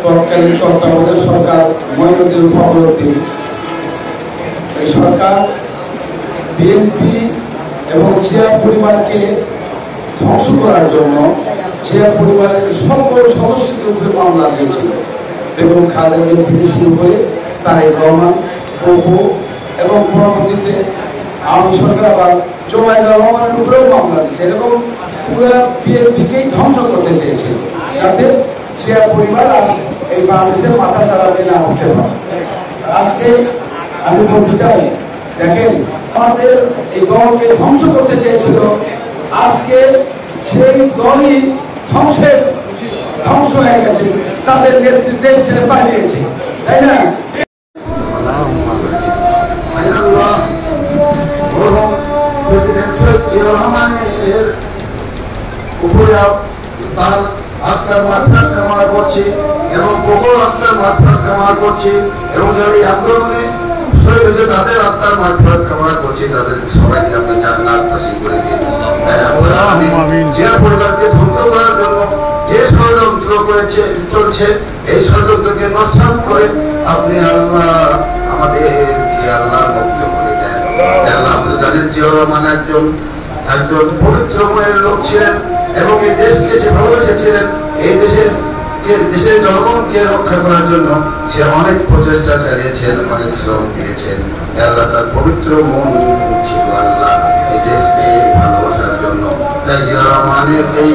তৎকালীন তত্ত্বাবধায়ক সরকার মঈনুদ্দিন ফখরুদ্দিন, এই সরকার বিএনপি এবং জিয়া পরিবারকে ধ্বংস করার জন্য জিয়া পরিবারের সকল সদস্যদের উপরে মামলা দিয়েছিল। বেগম খালেদা থেকে শুরু করে তারেক রহমান, অপু এবং পরবর্তীতে আওয়ামী সরকার আবার জুবাইদুর রহমানের উপরেও মামলা দিয়েছে। এরকম পুরা বিএনপিকেই ধ্বংস করতে চেয়েছিল, যাতে জিয়া পরিবার আর এই বাংলাদেশের মাথা চালাতে না উঠতে পারে। আজকে আমি বলতে চাই, দেখেন আমাদের এই দলকে ধ্বংস করতে চেয়েছিল, আজকে সেই দলই ধ্বংস হয়ে গেছে, তাদের নেতৃত্বে দেশ ছেড়ে পালিয়েছে, তাই না? তার আত্মার মাত্রার কামনা করছি এবং প্রবল আত্মার মাত্রার কামনা করছি এবং যারা এই আন্দোলনে শহীদ হয়েছে তাদের আত্মার মাত্রার কামনা করছি। তাদের সবাইকে আপনি জান্নাত নসিব করে দিন। জিয়া পরিবারকে ধ্বংস করার জন্য যে ষড়যন্ত্র করেছে চলছে, এই ষড়যন্ত্রকে নস্বাত করে আপনি আল্লাহ আমাদেরকে আল্লাহ মুক্ত করে দেন। আল্লাহ আপনি জানেন জিয়াউর রহমান একজন পবিত্র মনের লোক ছিলেন এবং এই দেশকে সে ভালোবেসেছিলেন। এই দেশের জনগণকে রক্ষা করার জন্য সে অনেক প্রচেষ্টা চালিয়েছেন, অনেক শ্রম দিয়েছেন। আল্লাহ তার পবিত্র মন ছিল আল্লাহ এই দেশকে ভালোবাসার জন্য। তাই জিয়াউর রহমানের এই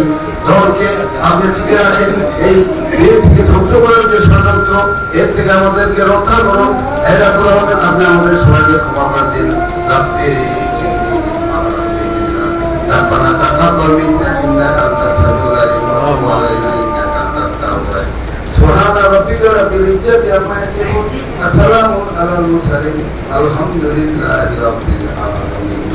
দলকে আপনি টিকে রাখেন, এই বিএনপিকে ধ্বংস করার যে ষড়যন্ত্র, এর থেকে আমাদেরকে রক্ষা করুন। আপনি আমাদের সবাইকে ক্ষমা করে দিন। ربنا تقبل منا انك انت السميع العليم وتب علينا انك انت التواب الرحيم سبحان ربك رب العزة عما يصفون وسلام على المرسلين الحمد لله رب العالمين